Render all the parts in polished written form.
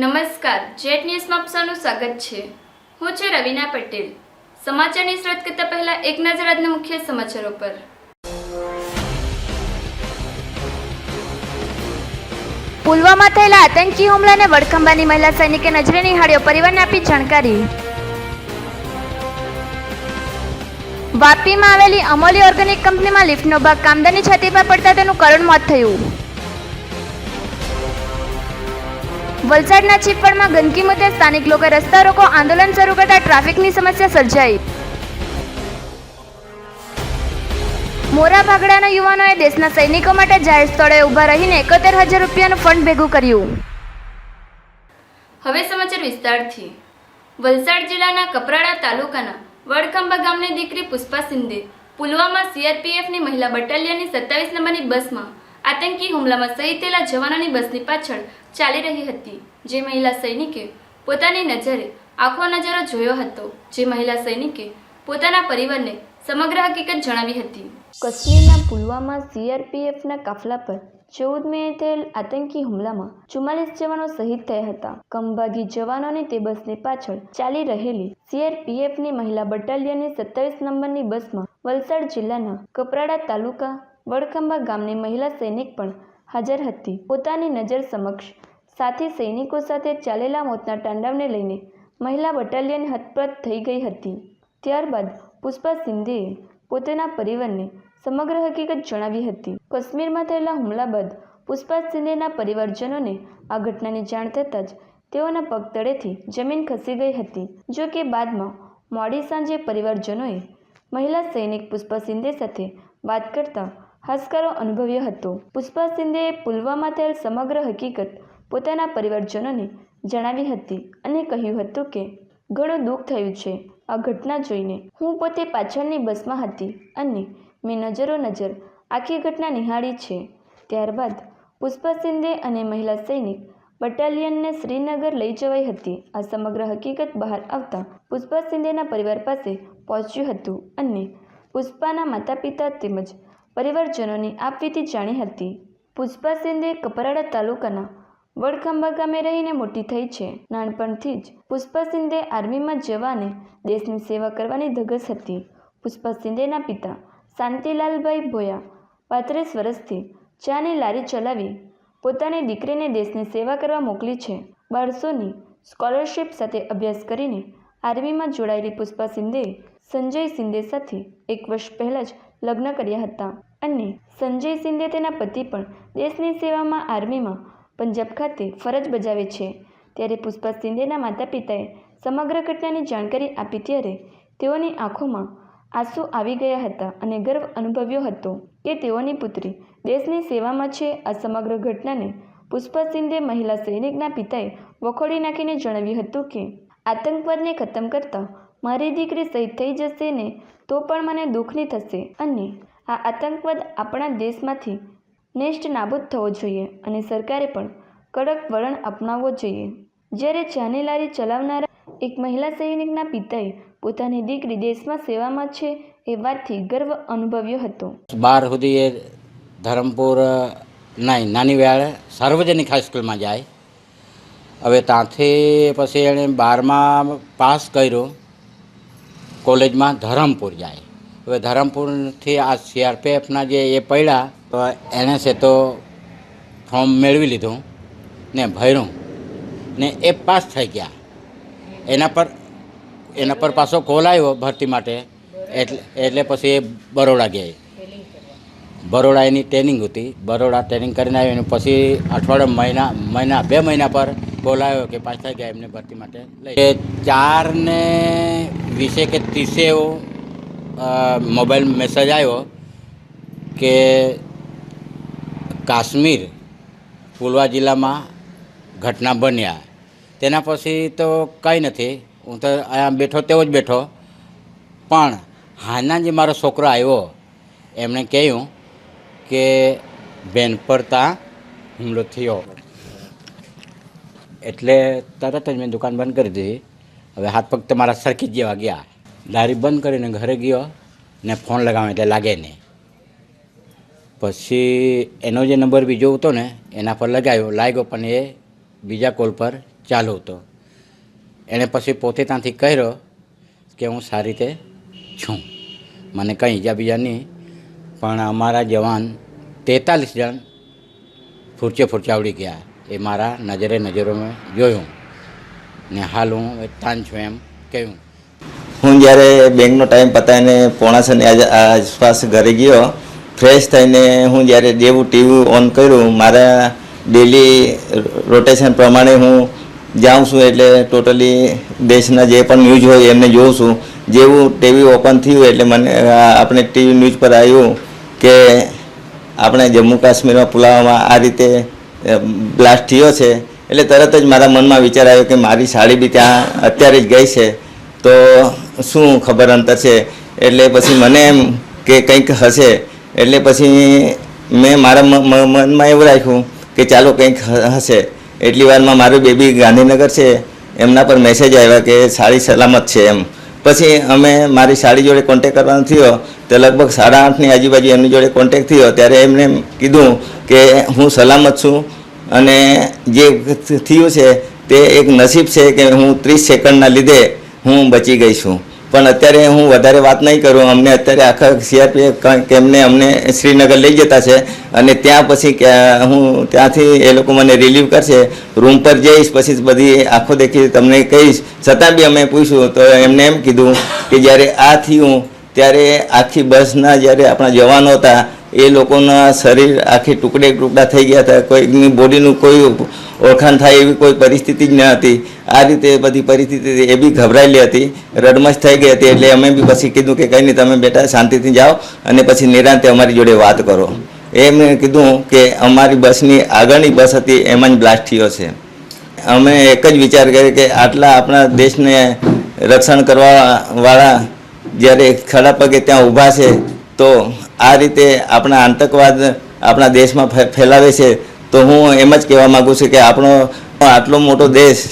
નમસ્કાર, જેટ ન્યૂઝમાં આપ સૌનું સ્વાગત છે। હું છું રવીના પટેલ। સમાચારની શરૂઆત કરતા પહેલા એક નજર આજના મુખ્ય સમાચારો પર। પુલવામા થયેલા આતંકી હુમલાને વડખંભાની મહિલા સૈનિકે નજરે નિહાળ્યો, પરિવારને આપી જાણકારી। વાપીમાં આવેલી અમોલી ઓર્ગેનિક કંપનીમાં લિફ્ટનો ભાગ કામદારની છાતી પર પડતા તેનું કરુણ મોત થયું। વલસાડના ચીપવાડમાં ગંદકી મુદ્દે સ્થાનિક લોકોએ રસ્તા રોકો આંદોલન શરૂ કરતા ટ્રાફિકની સમસ્યા સર્જાઈ। મોરા ભાગડાના યુવાનોએ દેશના સૈનિકો માટે જાહેર સ્થળોએ ઊભા રહીને 71,000 રૂપિયાનું ફંડ ભેગું કર્યું। હવે સમાચાર વિસ્તારથી। વલસાડ જિલ્લાના કપરાડા તાલુકાના વડખંભા ગામની દીકરી પુષ્પા સિંધે પુલવામા સીઆરપીએફની મહિલા બટાલિયનની 27 નંબરની બસમાં આતંકી હુમલામાં શહીદ થયેલા જવાનોની બસની પાછળ ચાલી રહી હતી। જે મહિલા સૈનિકે પોતાની નજરે આખો નજારો જોયો હતો। જે મહિલા સૈનિકે પોતાના પરિવારને સમગ્ર હકીકત જણાવી હતી। કાશ્મીરના પુલવામા સીઆરપીએફના કાફલા પર 14 મેએ થયેલ આતંકી હુમલામાં 44 જવાનો શહીદ થયા હતા। કમભાગી જવાનોની તે બસની પાછળ ચાલી રહેલી સીઆરપીએફની મહિલા બટાલિયનની 27 નંબરની બસમાં વલસાડ જિલ્લાના કપરાડા તાલુકા વડખંભા ગામની મહિલા સૈનિક પણ હાજર હતી। પોતાની નજર સમક્ષ સાથી સૈનિકો સાથે ચાલેલા મોતના તાંડવને લઈને મહિલા બટાલિયન હતપ્રત થઈ ગઈ હતી। ત્યારબાદ પુષ્પા સિંધેએ પોતાના પરિવારને સમગ્ર હકીકત જણાવી હતી। કાશ્મીરમાં થયેલા હુમલા બાદ પુષ્પા સિંધેના પરિવારજનોને આ ઘટનાની જાણ થતાં જ તેઓના પગ તળેથી જમીન ખસી ગઈ હતી। જો કે બાદમાં મોડી સાંજે પરિવારજનોએ મહિલા સૈનિક પુષ્પા સિંધે સાથે વાત કરતા હાશકારો અનુભવ્યો હતો। પુષ્પા સિંધેએ પુલવામા થયેલ સમગ્ર હકીકત પોતાના પરિવારજનોને જણાવી હતી અને કહ્યું હતું કે ઘણું દુઃખ થયું છે આ ઘટના જોઈને। હું પોતે પાછળની બસમાં હતી અને મેં નજર આખી ઘટના નિહાળી છે। ત્યારબાદ પુષ્પા સિંધે અને મહિલા સૈનિક બટાલિયનને શ્રીનગર લઈ જવાઈ હતી। આ સમગ્ર હકીકત બહાર આવતા પુષ્પા સિંધેના પરિવાર પાસે પહોંચ્યું હતું અને પુષ્પાના માતા પિતા તેમજ પરિવારજનોની આપવીતી જાણી હતી। પુષ્પા સિંધે કપરાડા તાલુકાના વડખંભા ગામે રહીને મોટી થઈ છે। નાનપણથી જ પુષ્પા સિંધે આર્મીમાં જવા અને દેશની સેવા કરવાની ધગશ હતી। પુષ્પા સિંધેના પિતા શાંતિલાલભાઈ ભોયા 35 વર્ષથી ચાની લારી ચલાવી પોતાની દીકરીને દેશની સેવા કરવા મોકલી છે। 1200ની સ્કોલરશિપ સાથે અભ્યાસ કરીને આર્મીમાં જોડાયેલી પુષ્પા સિંધેએ સંજય સિંધે સાથે 1 વર્ષ પહેલાં જ લગ્ન કર્યા હતા અને સંજય સિંધે તેના પતિ પણ દેશની સેવામાં આર્મીમાં પંજાબ ખાતે ફરજ બજાવે છે। ત્યારે પુષ્પા સિંધેના માતા પિતાએ સમગ્ર ઘટનાની જાણકારી આપી ત્યારે તેઓની આંખોમાં આંસુ આવી ગયા હતા અને ગર્વ અનુભવ્યો હતો કે તેઓની પુત્રી દેશની સેવામાં છે। આ સમગ્ર ઘટનાને પુષ્પા સિંધે મહિલા સૈનિકના પિતાએ વખોડી નાખીને જણાવ્યું હતું કે આતંકવાદને ખતમ કરતા મારી દીકરી શહીદ થઈ જશે ને તો પણ મને દુઃખની થશે અને આ આતંકવાદ આપણા દેશમાંથી નેસ્ત નાબૂદ થવો જોઈએ અને સરકારે પણ કડક વલણ અપનાવવો જોઈએ। જ્યારે ચાની લારી ચલાવનારા એક મહિલા સૈનિકના પિતાએ પોતાની દીકરી દેશમાં સેવામાં છે એ વાતથી ગર્વ અનુભવ્યો હતો। 12 સુધી એ ધરમપુર નાની વેળે સાર્વજનિક હાઈસ્કૂલમાં જાય। હવે ત્યાંથી પછી એણે 12માં પાસ કર્યું, કોલેજમાં ધરમપુર જાય। હવે ધરમપુરથી આ સીઆરપીએફના જે એ પડ્યા તો એણે છે તો ફોર્મ મેળવી લીધું ને ભર્યું ને એ પાસ થઈ ગયા। એના પર પાછો કોલ આવ્યો ભરતી માટે એટલે પછી એ બરોડા ગયા। બરોડા એની ટ્રેનિંગ હતી, બરોડા ટ્રેનિંગ કરીને આવ્યો અને પછી અઠવાડિયા મહિના 2 મહિના પર કોલ આવ્યો કે પાસ થઈ ગયા એમને ભરતી માટે લઈ 4:20 કે 30 એવો મોબાઈલ મેસેજ આવ્યો કે કાશ્મીર પુલવા જિલ્લામાં ઘટના બન્યા। તેના પછી તો કંઈ નથી, હું તો અહીંયા બેઠો તેવો જ બેઠો, પણ હાના જે મારો છોકરો આવ્યો એમણે કહ્યું કે બેન પર ત્યાં હુમલો થયો એટલે તરત જ મેં દુકાન બંધ કરી દીધી। હવે હાથ પગ તમારા સરખી જ જેવા ગયા। લારી બંધ કરીને ઘરે ગયો ને ફોન લગાવ્યો એટલે લાગે નહીં। પછી એનો જે નંબર બીજો હતો ને એના પર લગાવ્યો, લાગ્યો પણ એ બીજા કોલ પર ચાલુ હતો. એણે પછી પોતે ત્યાંથી કહ્યો કે હું સારી રીતે છું, મને કંઈ ઈજા બીજા નહીં. પણ અમારા જવાન 43 જણ ફૂરચે આવડી ગયા, એ મારા નજરો મેં જોયું ને હાલ હું તાન છું એમ કહ્યું. હું જ્યારે બેંકનો ટાઈમ પતાવીને 5:30 આસપાસ ઘરે ગયો, ફ્રેશ થઈને હું જ્યારે જેવું ટીવી ઓન કર્યું, મારા ડેલી રોટેશન પ્રમાણે હું જાઉં છું, એટલે ટોટલી દેશના જે પણ ન્યૂઝ હોય એમને જોઉં છું. જેવું ટીવી ઓપન થયું એટલે મને આપણે ટીવી ન્યૂઝ પર આવ્યું કે આપણે જમ્મુ કાશ્મીરમાં પુલવામામાં આ રીતે બ્લાસ્ટ થયો છે. એટલે તરત જ મારા મનમાં વિચાર આવ્યો કે મારી સાડી બી ત્યાં અત્યારે જ ગઈ છે, તો શું ખબર અંતર છે. એટલે પછી મને એમ કે કંઈક હશે, એટલે પછી મેં મારા મનમાં એવું રાખ્યું કે ચાલો કંઈક હશે. એટલી વારમાં મારું બેબી ગાંધીનગર છે, એમના પર મેસેજ આવ્યા કે સાડી સલામત છે એમ. પછી અમે મારી સાડી જોડે કોન્ટેક કરવાનો થયો, તો લગભગ 8:30ની આજુબાજુ એમની જોડે કોન્ટેક થયો. ત્યારે એમને કીધું કે હું સલામત છું અને જે થયું છે તે એક નસીબ છે કે હું 30 સેકન્ડના લીધે હું બચી ગઈ છું. પણ અત્યારે હું વધારે વાત નહીં કરું. અમને અત્યારે આખા સીઆરપીએફ કેમને અમને શ્રીનગર લઈ જતા છે અને ત્યાં પછી હું ત્યાંથી એ લોકો મને રિલીવ કરશે. રૂમ પર જઈશ, પછી બધી આંખો દેખી તમને કહીશ. છતાં બી અમે પૂછ્યું તો એમને એમ કીધું કે જ્યારે આ થયું ત્યારે આખી બસના જ્યારે આપણા જવાનો હતા એ લોકોના શરીર આખી ટુકડા થઈ ગયા હતા. કોઈની બોડીનું કોઈ ઓળખાણ થાય એવી કોઈ પરિસ્થિતિ જ ન હતી. આ રીતે બધી પરિસ્થિતિ એ બી ગભરાયેલી હતી, રડમશ થઈ ગઈ હતી. એટલે અમે બી પછી કીધું કે કંઈ નહીં, તમે બેટા શાંતિથી જાઓ અને પછી નિરાંતે અમારી જોડે વાત કરો. એમને કીધું કે અમારી બસની આગળની બસ હતી એમાં જ બ્લાસ્ટ થયો છે. અમે એક જ વિચાર કર્યો કે આટલા આપણા દેશને રક્ષણ કરવાવાળા જ્યારે ખડા પગે ત્યાં ઊભા છે, તો આ રીતે આપણા આતંકવાદ આપણા દેશમાં ફેલાવે છે. તો હું એમ જ કહેવા માગું છું કે આપણો આટલો મોટો દેશ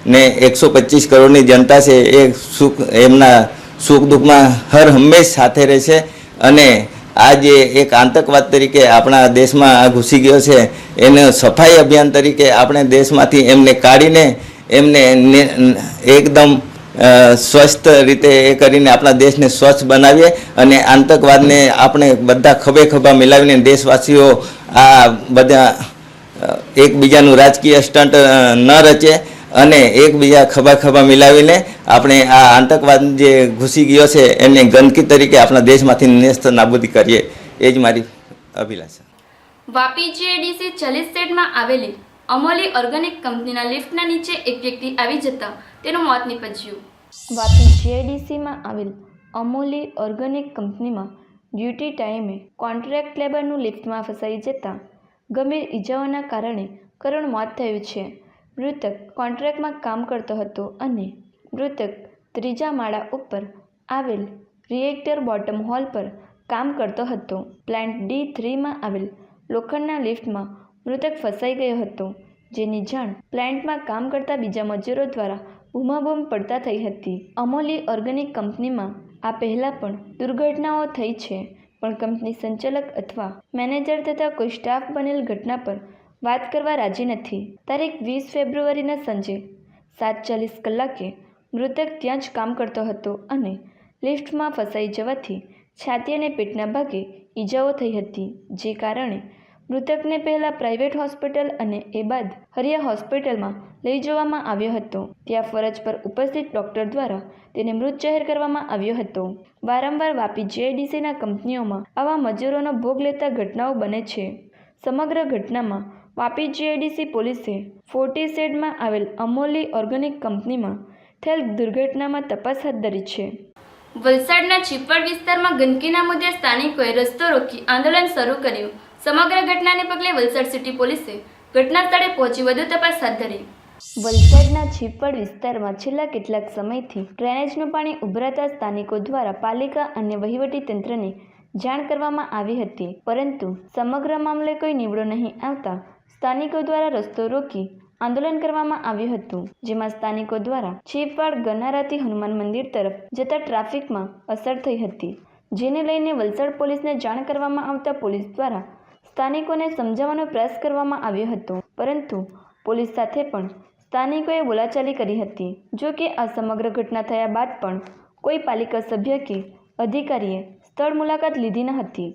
ને 125 કરોડની જનતા છે, એ એમના સુખ દુઃખમાં હર હંમેશ સાથે રહે છે. અને આ જે એક આતંકવાદ તરીકે આપણા દેશમાં આ ઘૂસી ગયો છે, એને સફાઈ અભિયાન તરીકે આપણે દેશમાંથી એમને કાઢીને એમને એકદમ સ્વસ્થ રીતે એ કરીને આપણા દેશને સ્વચ્છ બનાવીએ અને આતંકવાદને આપણે બધા ખભે ખભા મિલાવીને દેશવાસીઓ આ બધા એકબીજાનું રાજકીય સ્ટન્ટ ન રચે અને એકબીજા ખભા મિલાવીને આપણે આ આતંકવાદ જે ઘૂસી ગયો છે એને ગંદકી તરીકે આપણા દેશમાંથી નેસ્ત નાબૂદી કરીએ, એ જ મારી અભિલાષા. વાપી જીઆઈડીસી 40 શેડમાં આવેલી અમોલી ઓર્ગેનિક કંપનીના લિફ્ટના નીચે એક વ્યક્તિ આવી જતા તેનું મોત નીપજ્યું. વાપી જીઆઈડીસીમાં આવેલ અમોલી ઓર્ગેનિક કંપનીમાં ડ્યુટી ટાઈમે કોન્ટ્રાક્ટ લેબરનું લિફ્ટમાં ફસાઈ જતાં ગંભીર ઈજાઓના કારણે કરુણ મોત થયું છે. મૃતક કોન્ટ્રાક્ટમાં કામ કરતો હતો અને મૃતક 3જા માળા ઉપર આવેલ રિએક્ટર બોટમ હોલ પર કામ કરતો હતો. પ્લાન્ટ D3માં આવેલ લોખંડના લિફ્ટમાં મૃતક ફસાઈ ગયો હતો, જેની જાણ પ્લાન્ટમાં કામ કરતા બીજા મજૂરો દ્વારા બૂમાબૂમ પડતા થઈ હતી. અમોલી ઓર્ગેનિક કંપનીમાં આ પહેલાં પણ દુર્ઘટનાઓ થઈ છે, પણ કંપની સંચાલક અથવા મેનેજર તથા કોઈ સ્ટાફ બનેલ ઘટના પર વાત કરવા રાજી નથી. તારીખ 20 ફેબ્રુઆરીના સાંજે 7:40 કલાકે મૃતક ત્યાં જ કામ કરતો હતો અને લિફ્ટમાં ફસાઈ જવાથી છાતી અને પેટના ભાગે ઈજાઓ થઈ હતી, જે કારણે મૃતકને પહેલાં પ્રાઇવેટ હોસ્પિટલ અને એ બાદ હરિયા હોસ્પિટલમાં લઈ જવામાં આવ્યો હતો. ત્યાં ફરજ પર ઉપસ્થિત ડૉક્ટર દ્વારા તેને મૃત જાહેર કરવામાં આવ્યો હતો. વારંવાર વાપી જીઆઈડીસીના કંપનીઓમાં આવા મજૂરોનો ભોગ લેતા ઘટનાઓ બને છે. સમગ્ર ઘટનામાં વાપી જીઆઈડીસી પોલીસે 40 શેડમાં આવેલ અમોલી ઓર્ગેનિક કંપનીમાં થયેલ દુર્ઘટનામાં તપાસ હાથ ધરી છે. વલસાડના ચીપવાડ વિસ્તારમાં ગંદકીના મુદ્દે સ્થાનિકોએ રસ્તો રોકી આંદોલન શરૂ કર્યું. સમગ્ર ઘટનાને પગલે વલસાડ સિટી પોલીસે ઘટના સ્થળે પહોંચી વધુ તપાસ હાથ ધરી. વલસાડના ચીપવાડ વિસ્તારમાં છેલ્લા કેટલાક સમયથી ડ્રેનેજનું પાણી ઉભરાતા સ્થાનિકો દ્વારા પાલિકા અને વહીવટી તંત્રને જાણ કરવામાં આવી હતી, પરંતુ સમગ્ર મામલે કોઈ નિવડો નહીં આવતા સ્થાનિકો દ્વારા રસ્તો રોકી આંદોલન કરવામાં આવ્યું હતું, જેમાં સ્થાનિકો દ્વારા ચીપવાડ ગનારાથી હનુમાન મંદિર તરફ જતા ટ્રાફિકમાં અસર થઈ હતી, જેને લઈને વલસાડ પોલીસને જાણ કરવામાં આવતા પોલીસ દ્વારા સ્થાનિકોને સમજાવવાનો પ્રયાસ કરવામાં આવ્યો હતો, પરંતુ પોલીસ સાથે પણ સ્થાનિકોએ બોલાચાલી કરી હતી. જો કે આ સમગ્ર ઘટના થયા બાદ પણ કોઈ પાલિકા સભ્ય કે અધિકારીએ સ્થળ મુલાકાત લીધી ન હતી.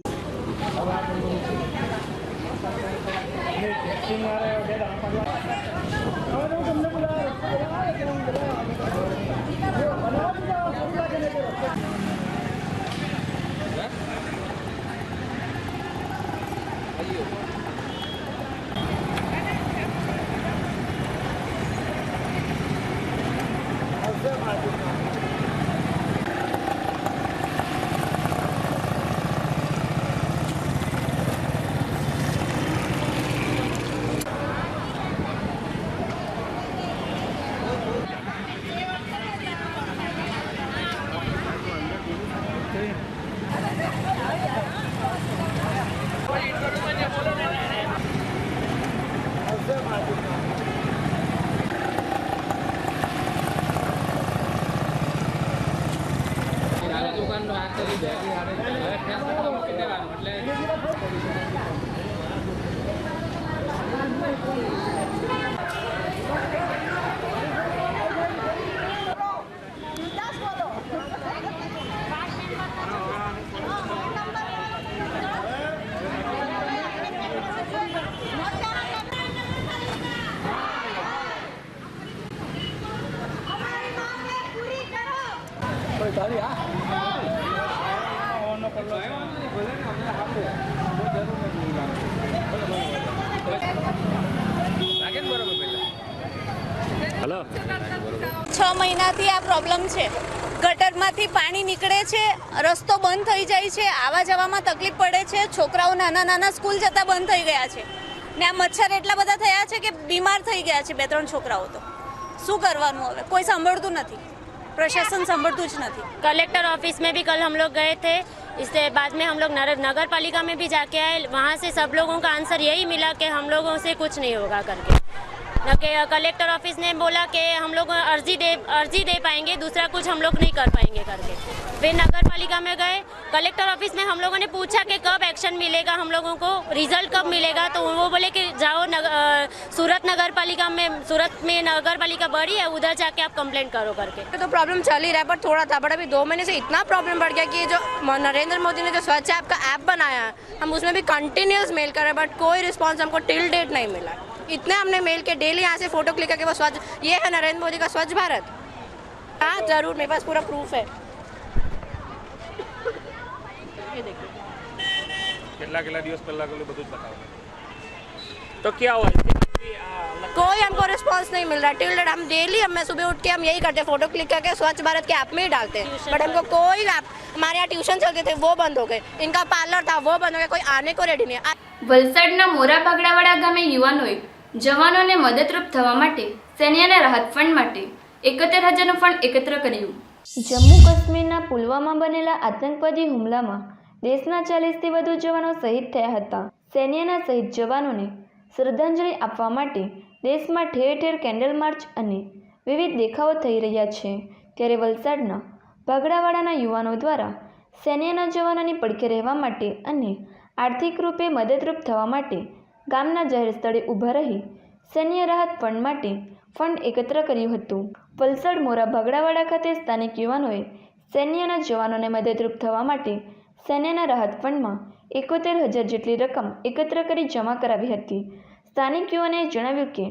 હેલો 6 મહિનાથી આ પ્રોબ્લેમ છે. ગટરમાંથી પાણી નીકળે છે, રસ્તો બંધ થઈ જાય છે, આવવા જવામાં તકલીફ પડે છે. છોકરાઓ નાના સ્કૂલ જતા બંધ થઈ ગયા છે ને આ મચ્છર એટલા બધા થયા છે કે બીમાર થઈ ગયા છે 2-3 છોકરાઓ. તો શું કરવાનું હવે? કોઈ સાંભળતું નથી, प्रशासन संभलतुच नहीं. कलेक्टर ऑफिस में भी कल हम लोग गए थे, इसके बाद में हम लोग नगर पालिका में भी जाके आए. वहाँ से सब लोगों का आंसर यही मिला कि हम लोगों से कुछ नहीं होगा करके. कलेक्टर ऑफिस ने बोला कि हम लोग अर्जी दे पाएंगे, दूसरा कुछ हम लोग नहीं कर पाएंगे करके. फिर नगर पालिका में गए, कलेक्टर ऑफिस में हम लोगों ने पूछा कि कब एक्शन मिलेगा, हम लोगों को रिजल्ट कब मिलेगा. तो वो बोले कि जाओ सूरत नगर पालिका में नगर पालिका बड़ी है, उधर जाके आप कंप्लेंट करो करके. तो प्रॉब्लम चल ही रहा है, पर थोड़ा था, बट अभी 2 महीने से इतना प्रॉब्लम बढ़ गया कि जो नरेंद्र मोदी ने जो स्वच्छ ऐप का ऐप बनाया है, हम उसमें भी कंटिन्यूस मेल कर रहे हैं, बट कोई रिस्पॉन्स हमको टिल डेट नहीं मिला. इतने हमने मेल के डेली यहाँ से फोटो क्लिक करके वो स्वच्छ, ये है नरेंद्र मोदी का स्वच्छ भारत. हाँ जरूर, मेरे पास पूरा प्रूफ है. ये देखिए કેટલા દિવસ પહેલા બધું જ બતાવો. તો क्या हुआ? कोई हमको रिस्पॉन्स नहीं मिल रहा. टिल डेट हम डेली, हम सुबह उठ के हम यही करते हैं, फोटो क्लिक करके स्वच्छ भारत के ऐप में ही डालते हैं, बट हमको कोई ऐप, हमारे यहाँ ट्यूशन चलते थे वो बंद हो गए, इनका पार्लर था वो बंद हो गया, कोई आने को रेडी नहीं है. વલસાડના મોરા ભાગડાવાડા ગામે યુવાનોએ જવાનોને મદદરૂપ થવા માટે સૈન્યના રાહત ફંડ માટે 71,000નું ફંડ એકત્ર કર્યું. જમ્મુ કાશ્મીરના પુલવામા બનેલા આતંકવાદી હુમલામાં દેશના 40થી વધુ જવાનો શહીદ થયા હતા. સૈન્યના શહીદ જવાનોને શ્રદ્ધાંજલિ આપવા માટે દેશમાં ઠેર ઠેર કેન્ડલ માર્ચ અને વિવિધ દેખાવો થઈ રહ્યા છે. ત્યારે વલસાડના ભાગડાવાડાના યુવાનો દ્વારા સૈન્યના જવાનોની પડખે રહેવા માટે અને આર્થિક રૂપે મદદરૂપ થવા માટે ગામના જાહેર સ્થળે ઊભા રહી સૈન્ય રાહત ફંડ માટે ફંડ એકત્ર કર્યું હતું. વલસાડ મોરા ભાગડાવાડા ખાતે સ્થાનિક યુવાનોએ સૈન્યના જવાનોને મદદરૂપ થવા માટે સૈન્યના રાહત ફંડમાં 71,000 જેટલી રકમ એકત્ર કરી જમા કરાવી હતી. સ્થાનિક યુવાનોએ જણાવ્યું કે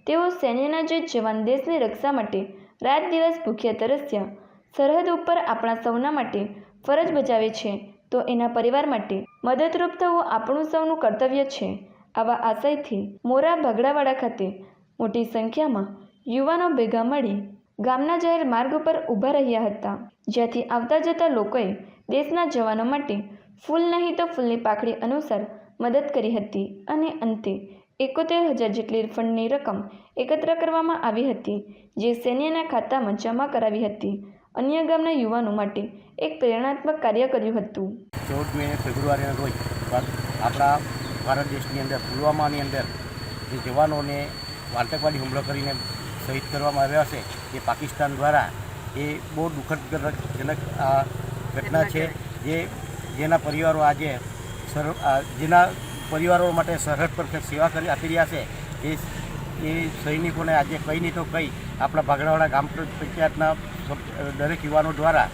તેઓ સૈન્યના જે જવાન દેશની રક્ષા માટે રાત દિવસ ભૂખ્યા તરસ્યા સરહદ ઉપર આપણા સૌના માટે ફરજ બજાવે છે, તો એના પરિવાર માટે મદદરૂપ થવું આપણું સૌનું કર્તવ્ય છે. આવા આશયથી મોરા ભાગડાવાડા ખાતે મોટી સંખ્યામાં યુવાનો ભેગા મળી ગામના જાહેર માર્ગ ઉપર ઊભા રહ્યા હતા, જ્યાંથી આવતા જતા લોકોએ દેશના જવાનો માટે ફૂલ નહીં તો ફૂલની પાખડી અનુસાર મદદ કરી હતી અને અંતે 71,000 જેટલી ફંડની રકમ એકત્ર કરવામાં આવી હતી, જે સૈન્યના ખાતામાં જમા કરાવી હતી. અન્ય ગામના યુવાનો માટે એક પ્રેરણાત્મક કાર્ય કર્યું હતું. 14 ફેબ્રુઆરીના રોજ આપણા ભારત દેશની અંદર પુલવામાની અંદર જે જવાનોને આતંકવાદી હુમલો કરીને શહીદ કરવામાં આવ્યા છે, એ પાકિસ્તાન દ્વારા એ બહુ દુઃખદજનક ઘટના છે. જેના પરિવારો આજે જેના પરિવારો માટે સરહદ પર સેવા કરી આપી રહ્યા છે, એ એ સૈનિકોને આજે કંઈ નહીં તો કંઈ આપણા ભાગડાવાળા ગ્રામ પંચાયતના દરેક યુવાનો દ્વારા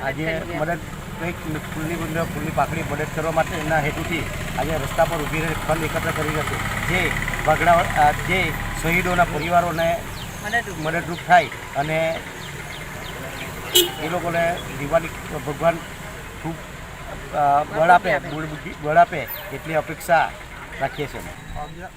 આજે મદદ કંઈક ફૂલની પાકડી મદદ કરવા માટે એના હેતુથી આજે રસ્તા પર ઊભી રહી ફંડ એકત્ર કરી હતી જે ભાગડા જે શહીદોના પરિવારોને મદદરૂપ થાય અને એ લોકોને દિવાળી ભગવાન ખૂબ બળ આપે એટલી અપેક્ષા રાખીએ છીએ.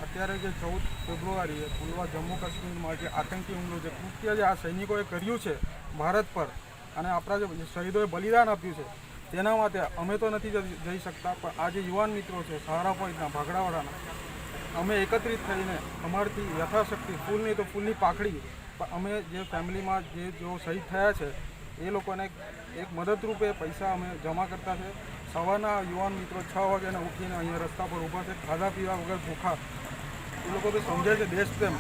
અત્યારે જે 14 ફેબ્રુઆરીએ પુલવા જમ્મુ કાશ્મીરમાં જે આતંકી હુમલો જે કૃત્ય જે આ સૈનિકોએ કર્યું છે ભારત પર અને આપણા જે શહીદોએ બલિદાન આપ્યું છે તેના માટે અમે તો નથી જઈ શકતા, પણ આ જે યુવાન મિત્રો છે સહારા પોઈન્ટના ભાગડાવાળાના અમે એકત્રિત થઈને અમારથી યથાશક્તિ ફૂલ નહીં તો ફૂલની પાકડી અમે જે ફેમિલીમાં જે શહીદ થયા છે એ લોકોને એક મદદરૂપે પૈસા અમે જમા કરતા છે. સવારના યુવાન મિત્રો 6 વાગ્યાને ઉઠીને અહીંયા રસ્તા પર ઊભા છે, ખાધા પીવા વગર ભૂખા. એ લોકો બી સમજે છે દેશપ્રેમ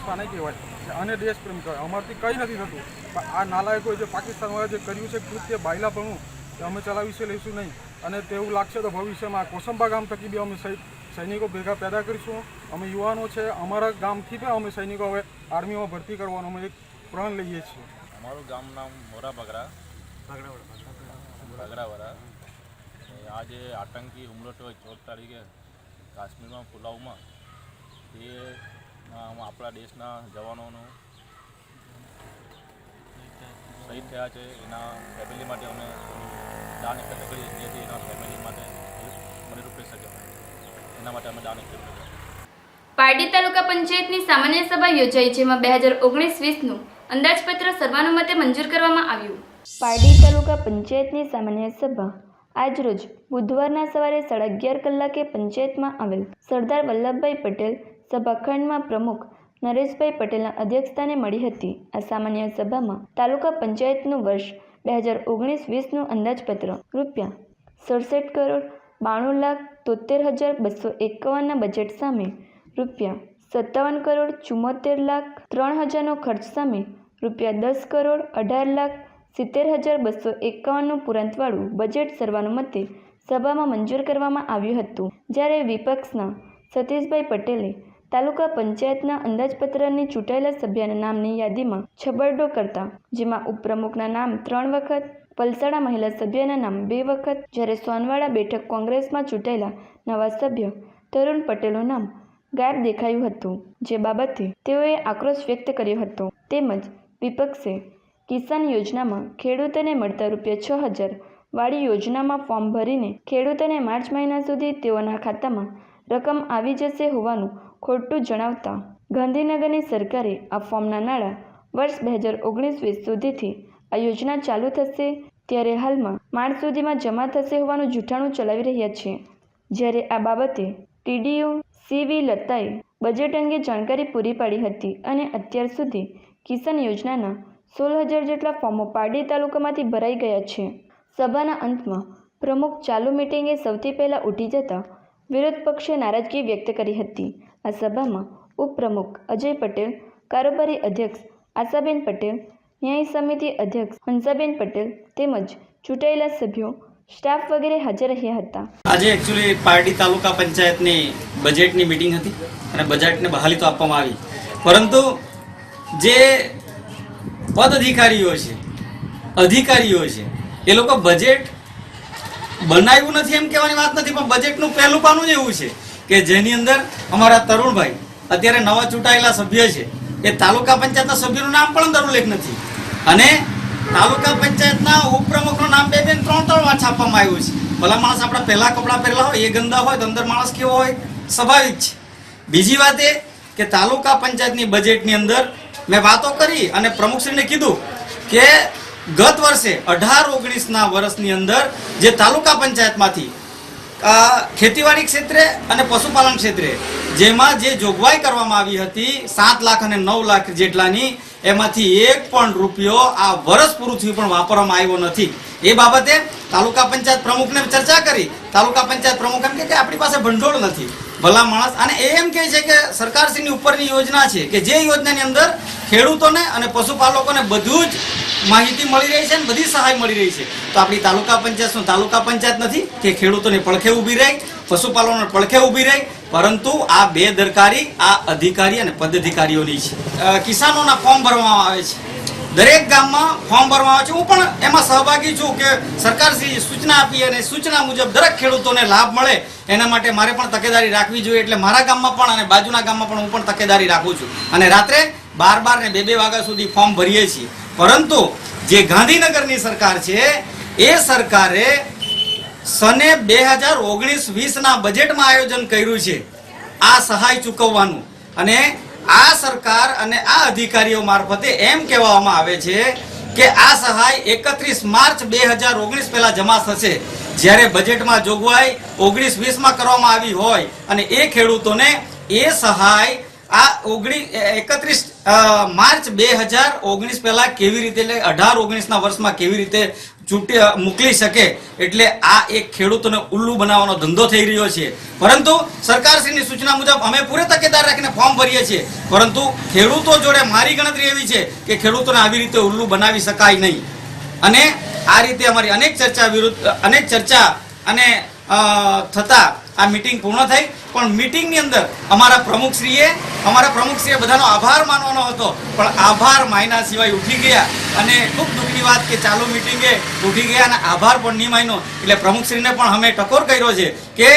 સ્થાને કહેવાય અને દેશપ્રેમ કહેવાય. અમારથી કંઈ નથી થતું, પણ આ નાલાયકોએ જે પાકિસ્તાનવાળા જે કર્યું છે કૃત્ય બાયલાપણું કે અમે ચલાવી લઈશું નહીં, અને તેવું લાગશે તો ભવિષ્યમાં કોસંબા ગામ થકી બી અમે સૈનિકો ભેગા પેદા કરીશું. અમે યુવાનો છે, અમારા ગામથી પણ અમે સૈનિકો હવે આર્મીમાં ભરતી કરવાનો અમે એક પ્રણ લઈએ છીએ. અમારું ગામ નામ મોરા ભાગડાવાળા. આજે આતંકી હુમલો થયો 14 તારીખે કાશ્મીરમાં પુલાવમાં, એ આપણા દેશના જવાનોનું શહીદ થયા છે. એના ફેમિલી માટે અમે દાન એકત્ર કરીએ જેથી એના ફેમિલી માટે મદદરૂપ થઈ શકે, એના માટે અમે દાન એકત્ર કરીએ. પારડી તાલુકા પંચાયતની સામાન્ય સભા યોજાઈ, જેમાં 2019-20નું અંદાજપત્ર સર્વાનુમતે મંજૂર કરવામાં આવ્યું. પારડી તાલુકા પંચાયતની સામાન્ય સભા આજરોજ બુધવારના સવારે 11:30 કલાકે પંચાયતમાં આવેલ સરદાર વલ્લભભાઈ પટેલ સભાખંડમાં પ્રમુખ નરેશભાઈ પટેલના અધ્યક્ષસ્થાને મળી હતી. આ સામાન્ય સભામાં તાલુકા પંચાયતનું વર્ષ 2019-20નું અંદાજપત્ર ₹60,92,73,251ના બજેટ સામે ₹57,74,03,000નો ખર્ચ સામે ₹10,18,70,251નું પુરાંતવાળું બજેટ સર્વાનુમતે સભામાં મંજૂર કરવામાં આવ્યું હતું. જ્યારે વિપક્ષના સતીશભાઈ પટેલે તાલુકા પંચાયતના અંદાજપત્રની ચૂંટાયેલા સભ્યના નામની યાદીમાં છબરડો કરતા, જેમાં ઉપપ્રમુખના નામ 3 વખત, પલસાડા મહિલા સભ્યના નામ 2 વખત, જ્યારે સોનવાડા બેઠક કોંગ્રેસમાં ચૂંટાયેલા નવા સભ્ય તરુણ પટેલનું નામ ગાયબ દેખાયું હતું, જે બાબતે તેઓએ આક્રોશ વ્યક્ત કર્યો હતો. તેમજ વિપક્ષે કિસાન યોજનામાં ખેડૂતોને મળતા ₹6,000 વાળી યોજનામાં ફોર્મ ભરીને ખેડૂતોને માર્ચ મહિના સુધી તેઓના ખાતામાં રકમ આવી જશે હોવાનું ખોટું જણાવતા, ગાંધીનગરની સરકારે આ ફોર્મના નાણાં વર્ષ 2019-20 સુધીથી આ યોજના ચાલુ થશે, ત્યારે હાલમાં માર્ચ સુધીમાં જમા થશે હોવાનું જૂઠાણું ચલાવી રહ્યા છે. જ્યારે આ બાબતે TDO CV લતાએ બજેટ અંગે જાણકારી પૂરી પાડી હતી અને અત્યાર સુધી કિસાન યોજનાના 16,000 જેટલા ફોર્મો પારડી તાલુકામાંથી ભરાઈ ગયા છે. સભાના અંતમાં પ્રમુખ ચાલુ મિટિંગે સૌથી પહેલાં ઉઠી જતા વિરોધ પક્ષે નારાજગી વ્યક્ત કરી હતી. આ સભામાં ઉપપ્રમુખ અજય પટેલ, કારોબારી અધ્યક્ષ આશાબેન પટેલ, ન્યાય સમિતિ અધ્યક્ષ હંસાબેન પટેલ તેમજ ચૂંટાયેલા સભ્યો, સ્ટાફ વગેરે હાજર રહ્યા હતા. આજે એકચ્યુઅલી પારડી તાલુકા પંચાયતની બજેટની મિટિંગ હતી અને બજેટને બહાલી તો આપવામાં આવી, પરંતુ જે પદ અધિકારીઓ છે એ લોકો બજેટ બનાવ્યું નથી એમ કહેવાની વાત નથી, પણ બજેટનું પહેલું પાનું જ એવું છે કે જેની અંદર અમારા તરુણભાઈ અત્યારે નવા ચૂંટાયેલા સભ્ય છે, એ તાલુકા પંચાયતના સભ્યનું નામ પણ અંદર ઉલ્લેખ નથી, અને તાલુકા પંચાયતના ઉપપ્રમુખનું નામ 2-3 વાર છાપવામાં આવ્યું છે. ભલા માણસ આપણા પહેલા કપડાં પહેરેલા હોય એ ગંદા હોય તો અંદર માણસ કેવો હોય, સ્વાભાવિક છે. બીજી વાત એ કે તાલુકા પંચાયતની બજેટની અંદર મેં વાતો કરી અને પ્રમુખશ્રીને કીધું કે ગત વર્ષે 18-19ના વર્ષની અંદર જે તાલુકા પંચાયતમાંથી ખેતીવાડી ક્ષેત્રે અને પશુપાલન ક્ષેત્રે જેમાં જે જોગવાઈ કરવામાં આવી હતી 7 લાખ અને 9 લાખ જેટલાની, એમાંથી એક પણ રૂપિયો આ વર્ષ પૂરું થયું પણ વાપરવામાં આવ્યો નથી. એ બાબતે તાલુકા પંચાયત પ્રમુખને ચર્ચા કરી. તાલુકા પંચાયત પ્રમુખ એમ કે આપણી પાસે ભંડોળ નથી. ભલા માણસ, અને એમ કહે છે કે સરકારશ્રીની ઉપરની યોજના છે કે જે યોજનાની અંદર ખેડૂતોને અને પશુપાલકોને બધું જ માહિતી મળી રહી છે અને બધી સહાય મળી રહી છે. તો આપણી તાલુકા પંચાયત શું તાલુકા પંચાયત નથી કે ખેડૂતોને પડખે ઊભી રહી, પશુપાલકોને પડખે ઊભી રહી, પરંતુ આ બેદરકારી આ અધિકારી અને પદાધિકારીઓની છે. કિસાનોના ફોર્મ ભરવામાં આવે છે, દરેક ગામમાં ફોર્મ ભરવામાં આવે છે. હું પણ એમાં સહભાગી છું કે સરકારશ્રીએ સૂચના આપી અને સૂચના મુજબ દરેક ખેડૂતોને લાભ મળે એના માટે મારે પણ તકેદારી રાખવી જોઈએ. એટલે મારા ગામમાં પણ અને બાજુના ગામમાં પણ હું પણ તકેદારી રાખું છું અને રાત્રે 12 ને 2 વાગ્યા સુધી ફોર્મ ભરીએ છીએ. પરંતુ જે ગાંધીનગરની સરકાર છે એ સરકારે સને 2019-20ના બજેટમાં આયોજન કર્યું છે આ સહાય ચૂકવવાનું, અને આ સરકાર અને આ અધિકારીઓ મારફતે એમ કહેવામાં આવે છે કે આ સહાય 31 માર્ચ 2019 પહેલા જમા થશે. જ્યારે બજેટમાં જોગવાઈ 19-20માં કરવામાં આવી હોય અને એ ખેડૂતોને એ સહાય આ 31 માર્ચ 2019 પહેલા કેવી રીતે, એટલે 18-19ના વર્ષમાં કેવી રીતે મોકલી શકે? એટલે આ એક ખેડૂતોને ઉલ્લુ બનાવવાનો ધંધો થઈ રહ્યો છે. પરંતુ સરકારશ્રીની સૂચના મુજબ અમે પૂરે તકેદાર રાખીને ફોર્મ ભરીએ છીએ, પરંતુ ખેડૂતો જોડે મારી ગણતરી એવી છે કે ખેડૂતોને આવી રીતે ઉલ્લુ બનાવી શકાય નહીં. અને આ રીતે અમારી અનેક ચર્ચા અને થતા આ મીટિંગ પૂર્ણ થઈ. પણ મીટિંગની અંદર અમારા પ્રમુખશ્રીએ બધાનો આભાર માનવાનો હતો, પણ આભાર માયના સિવાય ઉઠી ગયા. અને ખૂબ દુઃખની વાત કે ચાલુ મીટિંગે ઉઠી ગયા અને આભાર પણ નહીં માન્યો. એટલે પ્રમુખશ્રીને પણ અમે ટકોર કર્યો છે કે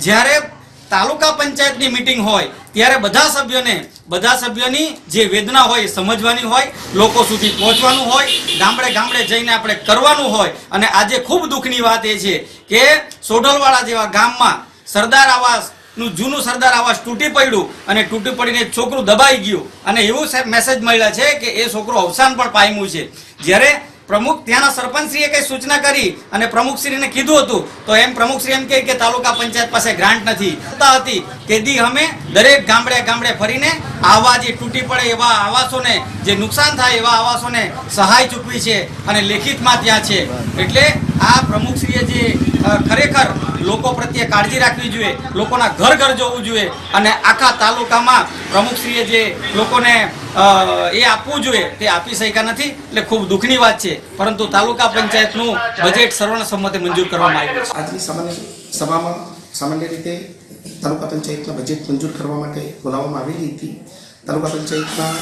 જ્યારે તાલુકા પંચાયતની મીટિંગ હોય ત્યારે બધા સભ્યોની જે વેદના હોય સમજવાની હોય, લોકો સુધી પહોંચવાનું હોય, ગામડે જઈને આપણે કરવાનું હોય. અને આજે ખૂબ દુઃખની વાત એ છે કે સોઢલવાડા જેવા ગામમાં સરદાર આવાસનું જૂનું સરદાર આવાસ તૂટી પડ્યું અને તૂટી પડીને છોકરું દબાઈ ગયું અને એવું મેસેજ મળ્યા છે કે એ છોકરું અવસાન પણ પામ્યું છે. જ્યારે ત્યાંના સરપંચશ્રીએ કઈ સૂચના કરી અને પ્રમુખશ્રીને કીધું હતું તો પ્રમુખશ્રી એમ કહે કે તાલુકા પંચાયત પાસે ગ્રાન્ટ નથી હતી. તેથી અમે દરેક ગામડે ફરીને આવા જે તૂટી પડે એવા આવાસોને, જે નુકસાન થાય એવા આવાસોને સહાય ચૂકવી છે અને લેખિતમાં ત્યાં છે. એટલે આ પ્રમુખશ્રીએ જે ખરેખર લોકો પ્રત્યે કાળજી રાખવી જોઈએ, લોકોના ઘર જોવું જોઈએ અને આખા તાલુકામાં પ્રમુખશ્રીએ જે લોકોને એ આપવું જોઈએ તે આપી શક્યા નથી. એટલે ખૂબ દુઃખની વાત છે. પરંતુ તાલુકા પંચાયતનું બજેટ સર્વસંમતે મંજૂર કરવામાં આવ્યું છે. આજની સભામાં સામાન્ય રીતે તાલુકા પંચાયતના બજેટ મંજૂર કરવા માટે બોલાવવામાં આવેલી હતી. તાલુકા પંચાયતના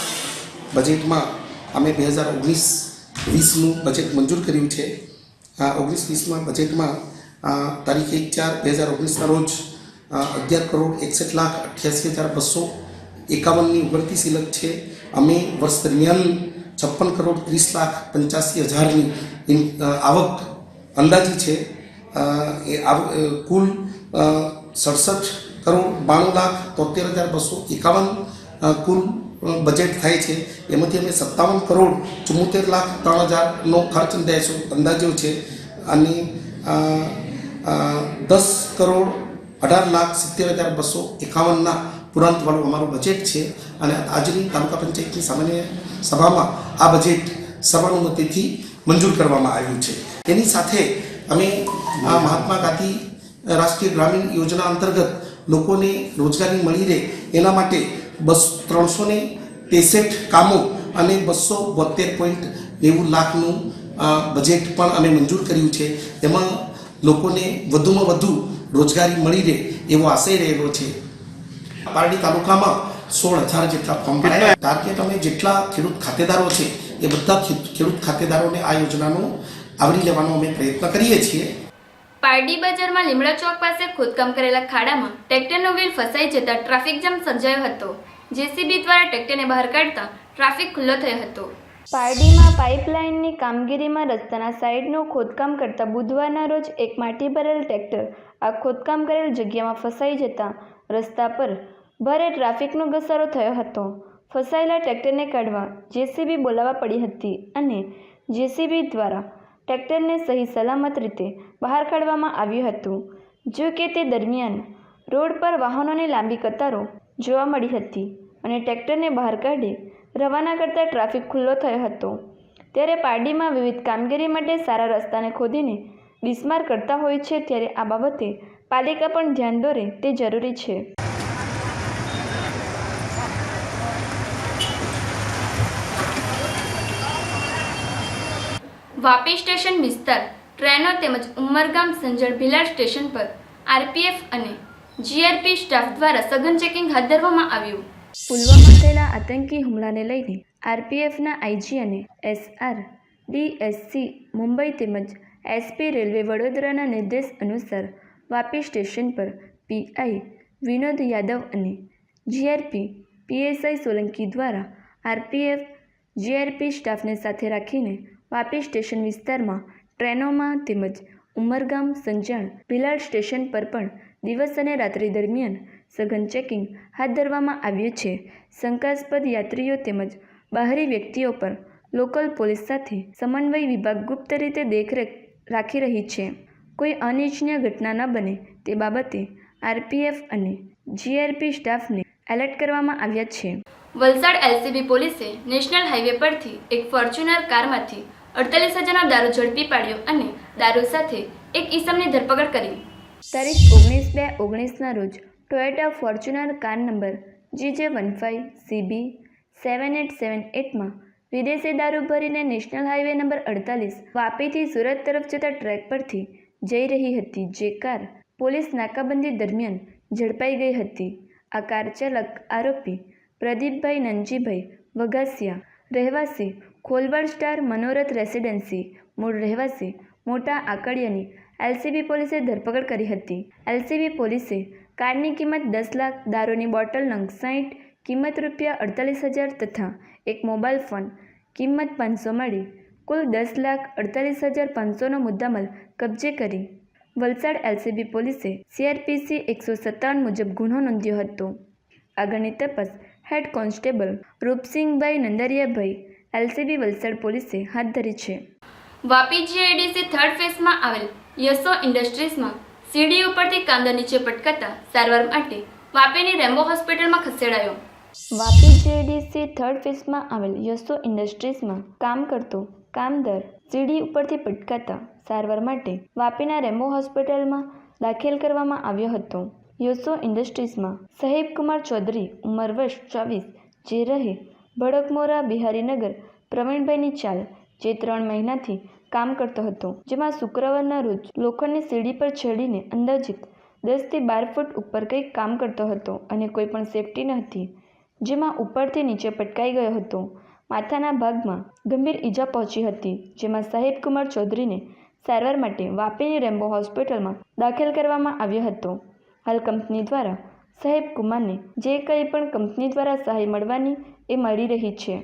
બજેટમાં અમે 2019-20નું બજેટ મંજૂર કર્યું છે. 19-20માં બજેટમાં તારીખ 1/4/2019ના રોજ 11,61,88,251ની ઉભરતી સિલક છે. અમે વર્ષ દરમિયાન 56,30,85,000ની આવક અંદાજી છે. કુલ 67,92,73,251 કુલ બજેટ થાય છે. એમાંથી અમે 57,74,03,000નો ખર્ચ અંદાજો છે અને 10,18,70,251ના પુરાંતવાળું અમારું બજેટ છે. અને આજની તાલુકા પંચાયતની સામાન્ય સભામાં આ બજેટ સર્વાનુમતિથી મંજૂર કરવામાં આવ્યું છે. એની સાથે અમે આ મહાત્મા ગાંધી રાષ્ટ્રીય ગ્રામીણ યોજના અંતર્ગત લોકોને રોજગારી મળી રહે એના માટે 363 કામો અને 272.90 લાખનું બજેટ પણ અમે મંજૂર કર્યું છે. એમાં લોકોને વધુમાં વધુ રોજગારી મળી રહે એવો આશય રહેલો છે. પારડી તાલુકામાં 16,000 જેટલા ફોર્મ ભરાયા. ટાર્ગેટ અમે જેટલા ખેડૂત ખાતેદારો છે એ બધા ખેડૂત ખાતેદારોને આ યોજનાનો આવરી લેવાનો અમે પ્રયત્ન કરીએ છીએ. પારડી બજારમાં લીમડા ચોક પાસે ખોદકામ કરેલા ખાડામાં ટ્રેક્ટરનો વ્હીલ ફસાઈ જતા ટ્રાફિક જામ સર્જાયો હતો. જેસીબી દ્વારા ટ્રેક્ટરને બહાર કાઢતા ટ્રાફિક ખુલ્લો થયો હતો. પારડીમાં પાઇપલાઇનની કામગીરીમાં રસ્તાના સાઈડનું ખોદકામ કરતા બુધવારના રોજ એક માટી ભરેલ ટ્રેક્ટર આ ખોદકામ કરેલ જગ્યામાં ફસાઈ જતા રસ્તા પર ભારે ટ્રાફિકનો ઘસારો થયો હતો. ફસાયેલા ટ્રેક્ટરને કાઢવા જેસીબી બોલાવવા પડી હતી અને જેસીબી દ્વારા ટ્રેક્ટરને સહી સલામત રીતે બહાર કાઢવામાં આવ્યું હતું. જો કે તે દરમિયાન રોડ પર વાહનોની લાંબી કતારો જોવા મળી હતી અને ટ્રેક્ટરને બહાર કાઢી રવાના કરતા ટ્રાફિક ખુલ્લો થયો હતો. ત્યારે પારડીમાં વિવિધ કામગીરી માટે સારા રસ્તાને ખોદીને બિસ્માર કરતા હોય છે, ત્યારે આ બાબતે પાલિકા પણ ધ્યાન દોરે તે જરૂરી છે. વાપી સ્ટેશન વિસ્તાર ટ્રેનો તેમજ ઉમરગામ સંજળ ભીલાડ સ્ટેશન પર આરપીએફ અને જીઆરપી સ્ટાફ દ્વારા સઘન ચેકિંગ હાથ ધરવામાં આવ્યું. પુલવામા થયેલા આતંકી હુમલાને લઈને આરપીએફના આઈજી અને SRDSC મુંબઈ તેમજ એસપી રેલવે વડોદરાના નિર્દેશ અનુસાર વાપી સ્ટેશન પર પીઆઈ વિનોદ યાદવ અને જીઆરપી પીએસઆઈ સોલંકી દ્વારા આરપીએફ જીઆરપી સ્ટાફને સાથે રાખીને વાપી સ્ટેશન વિસ્તારમાં ટ્રેનોમાં તેમજ ઉમરગામ, સંજાણ, ભિલાડ સ્ટેશન પર પણ દિવસ અને રાત્રિ દરમિયાન સઘન ચેકિંગ હાથ ધરવામાં આવ્યું છે. શંકાસ્પદ યાત્રીઓ તેમજ બહારી વ્યક્તિઓ પર લોકલ પોલીસ સાથે સમન્વય વિભાગ ગુપ્ત રીતે દેખરેખ રાખી રહી છે. કોઈ અનિચ્છનીય ઘટના ન બને તે બાબતે આરપીએફ અને જીઆરપી સ્ટાફને એલર્ટ કરવામાં આવ્યા છે. વલસાડ એલસીબી પોલીસે નેશનલ હાઈવે પરથી એક ફોર્ચ્યુનર કારમાંથી 48,000નો દારૂ ઝડપી પાડ્યો અને દારૂ સાથે એક ઈસમની ધરપકડ કરી. તારીખ 19/2/19ના રોજ Toyota Fortuner car number GJ15CB 7878માં વિદેશી દારૂ ભરીને નેશનલ હાઈવે નંબર 48 વાપીથી સુરત તરફ જતા ટ્રેક પરથી જઈ રહી હતી, જે કાર પોલીસ નાકાબંધી દરમિયાન ઝડપાઈ ગઈ હતી. આ કાર ચાલક આરોપી પ્રદીપભાઈ નનજીભાઈ વઘાસિયા, રહેવાસી ખોલવડ સ્ટાર મનોરથ રેસિડેન્સી, મૂળ રહેવાસી મોટા આકડિયાની એલસીબી પોલીસે ધરપકડ કરી હતી. એલસીબી પોલીસે કારની કિંમત 10 લાખ, દારૂની બોટલ નંગ 60, કિંમત ₹48,000 તથા એક મોબાઈલ ફોન કિંમત 500 મળી કુલ 10,48,500નો મુદ્દામાલ કબજે કરી વલસાડ એલસીબી પોલીસે CRPC 157 મુજબ ગુનો નોંધ્યો હતો. આગળની તપાસ હેડ કોન્સ્ટેબલ રૂપસિંહભાઈ નંદરિયાભાઈ એલસીબી વલસાડ પોલીસે હાથ ધરી છે. વાપી જીઆઈડીસી થર્ડ ફેઝમાં આવેલ યશો ઇન્ડસ્ટ્રીઝમાં સીડી ઉપરથી કાંદા નીચે પટકાતા સારવાર માટે વાપીની રેમ્બો હોસ્પિટલમાં ખસેડાયો. વાપી જીઆઈડીસી થર્ડ ફેઝમાં આવેલ યશો ઇન્ડસ્ટ્રીઝમાં કામ કરતો કામદાર સીડી ઉપરથી પટકાતા સારવાર માટે વાપીના રેમ્બો હોસ્પિટલમાં દાખલ કરવામાં આવ્યો હતો. યશો ઇન્ડસ્ટ્રીઝમાં સાહેબકુમાર ચૌધરી ઉંમર વર્ષ 24 જે રહે ભડકમોરા બિહારીનગર પ્રવીણભાઈની ચાલ જે 3 મહિનાથી કામ કરતો હતો, જેમાં શુક્રવારના રોજ લોખંડની સીડી પર ચડીને અંદાજિત 10 થી 12 ફૂટ ઉપર કંઈક કામ કરતો હતો અને કોઈ પણ સેફટી ન હતી, જેમાં ઉપરથી નીચે પટકાઈ ગયો હતો. માથાના ભાગમાં ગંભીર ઈજા પહોંચી હતી, જેમાં સાહેબકુમાર ચૌધરીને સારવાર માટે વાપીની રેમ્બો હોસ્પિટલમાં દાખલ કરવામાં આવ્યો હતો. હાલ કંપની દ્વારા સાહેબકુમારને જે કંઈ પણ કંપની દ્વારા સહાય મળવાની એ મળી રહી છે.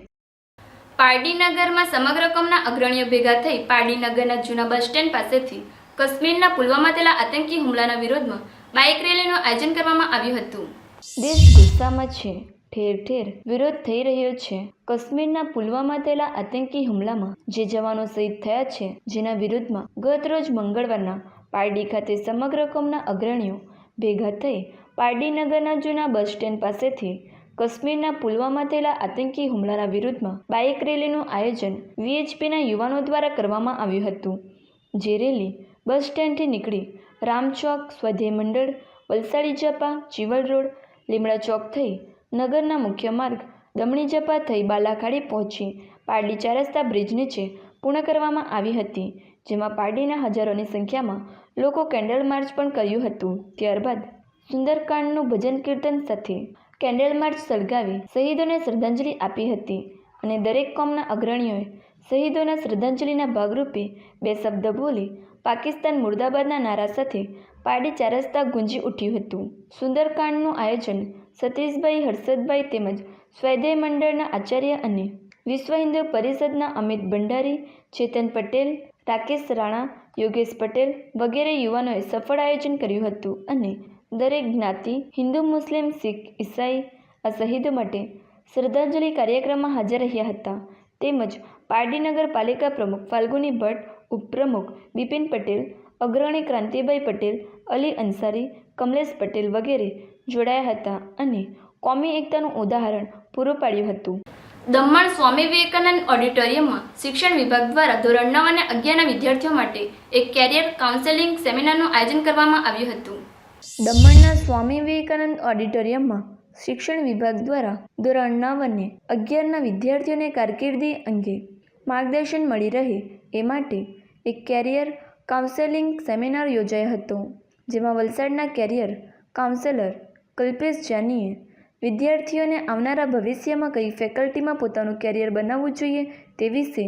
પારડીનગરમાં સમગ્ર કોમના અગ્રણીઓ ભેગા થઈ પારડીનગરના જૂના બસ સ્ટેન્ડ પાસેથી કાશ્મીરના પુલવામા થયેલા આતંકી હુમલાના વિરોધમાં બાઇક રેલીનું આયોજન કરવામાં આવ્યું હતું. દેશ ગુસ્સામાં છે, ઠેર ઠેર વિરોધ થઈ રહ્યો છે. કાશ્મીરના પુલવામા થયેલા આતંકી હુમલામાં જે જવાનો શહીદ થયા છે, જેના વિરોધમાં ગત રોજ મંગળવારના પારડી ખાતે સમગ્ર કોમના અગ્રણીઓ ભેગા થઈ પારડીનગરના જૂના બસ સ્ટેન્ડ પાસેથી કાશ્મીરના પુલવામા થયેલા આતંકી હુમલાના વિરુદ્ધમાં બાઇક રેલીનું આયોજન VHPના યુવાનો દ્વારા કરવામાં આવ્યું હતું. જે રેલી બસ સ્ટેન્ડથી નીકળી રામચોક, સ્વાધ્યાય મંડળ, વલસાડી જપા, ચીવલ રોડ, લીમડા ચોક થઈ નગરના મુખ્ય માર્ગ દમણી જપા થઈ બાલાખાડી પહોંચી પારડી 4 રસ્તા બ્રિજ નીચે પૂર્ણ કરવામાં આવી હતી, જેમાં પારડીના હજારોની સંખ્યામાં લોકો કેન્ડલ માર્ચ પણ કર્યું હતું. ત્યારબાદ સુંદરકાંડનું ભજન કીર્તન સાથે કેન્ડલ માર્ચ સળગાવી શહીદોને શ્રદ્ધાંજલિ આપી હતી અને દરેક કોમના અગ્રણીઓએ શહીદોના શ્રદ્ધાંજલિના ભાગરૂપે 2 શબ્દ બોલી પાકિસ્તાન મુર્દાબાદના નારા સાથે પારડી 4 રસ્તા ગુંજી ઉઠ્યું હતું. સુંદરકાંડનું આયોજન સતીશભાઈ, હર્ષદભાઈ તેમજ સ્વાધ્યાય મંડળના આચાર્ય અને વિશ્વ હિન્દુ પરિષદના અમિત ભંડારી, ચેતન પટેલ, રાકેશ રાણા, યોગેશ પટેલ વગેરે યુવાનોએ સફળ આયોજન કર્યું હતું અને દરેક જ્ઞાતિ હિન્દુ, મુસ્લિમ, શીખ, ઈસાઈ આ શહીદો માટે શ્રદ્ધાંજલિ કાર્યક્રમમાં હાજર રહ્યા હતા. તેમજ પારડી નગરપાલિકા પ્રમુખ ફાલ્ગુની ભટ્ટ, ઉપપ્રમુખ બિપિન પટેલ, અગ્રણી ક્રાંતિભાઈ પટેલ, અલી અંસારી, કમલેશ પટેલ વગેરે જોડાયા હતા અને કોમી એકતાનું ઉદાહરણ પૂરું પાડ્યું હતું. દમણ સ્વામી વિવેકાનંદ ઓડિટોરિયમમાં શિક્ષણ વિભાગ દ્વારા ધોરણ 9 અને 11ના વિદ્યાર્થીઓ માટે એક કેરિયર કાઉન્સેલિંગ સેમિનારનું આયોજન કરવામાં આવ્યું હતું. દમણના સ્વામી વિવેકાનંદ ઓડિટોરિયમમાં શિક્ષણ વિભાગ દ્વારા ધોરણ 9 અને 11ના વિદ્યાર્થીઓને કારકિર્દી અંગે માર્ગદર્શન મળી રહે એ માટે એક કેરિયર કાઉન્સેલિંગ સેમિનાર યોજાયો હતો, જેમાં વલસાડના કેરિયર કાઉન્સેલર કલ્પેશ જાનીએ વિદ્યાર્થીઓને આવનારા ભવિષ્યમાં કઈ ફેકલ્ટીમાં પોતાનું કેરિયર બનાવવું જોઈએ તે વિશે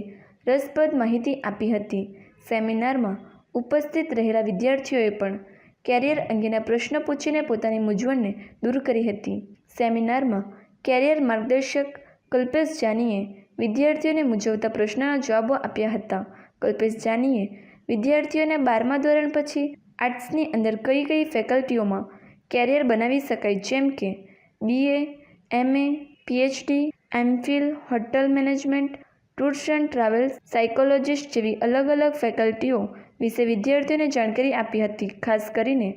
રસપ્રદ માહિતી આપી હતી. સેમિનારમાં ઉપસ્થિત રહેલા વિદ્યાર્થીઓએ પણ કેરિયર અંગેના પ્રશ્નો પૂછીને પોતાની મૂંઝવણને દૂર કરી હતી. સેમિનારમાં કેરિયર માર્ગદર્શક કલ્પેશ જાનીએ વિદ્યાર્થીઓને મૂંઝવતા પ્રશ્નોના જવાબો આપ્યા હતા. કલ્પેશ જાનીએ વિદ્યાર્થીઓને 12મા ધોરણ પછી આર્ટ્સની અંદર કઈ કઈ ફેકલ્ટીઓમાં કેરિયર બનાવી શકાય જેમ કે BA, MA, PhD, MPhil, hotel management, tours and travels, psychologist જેવી અલગ અલગ ફેકલ્ટીઓ વિશે વિદ્યાર્થીઓને જાણકારી આપી હતી. ખાસ કરીને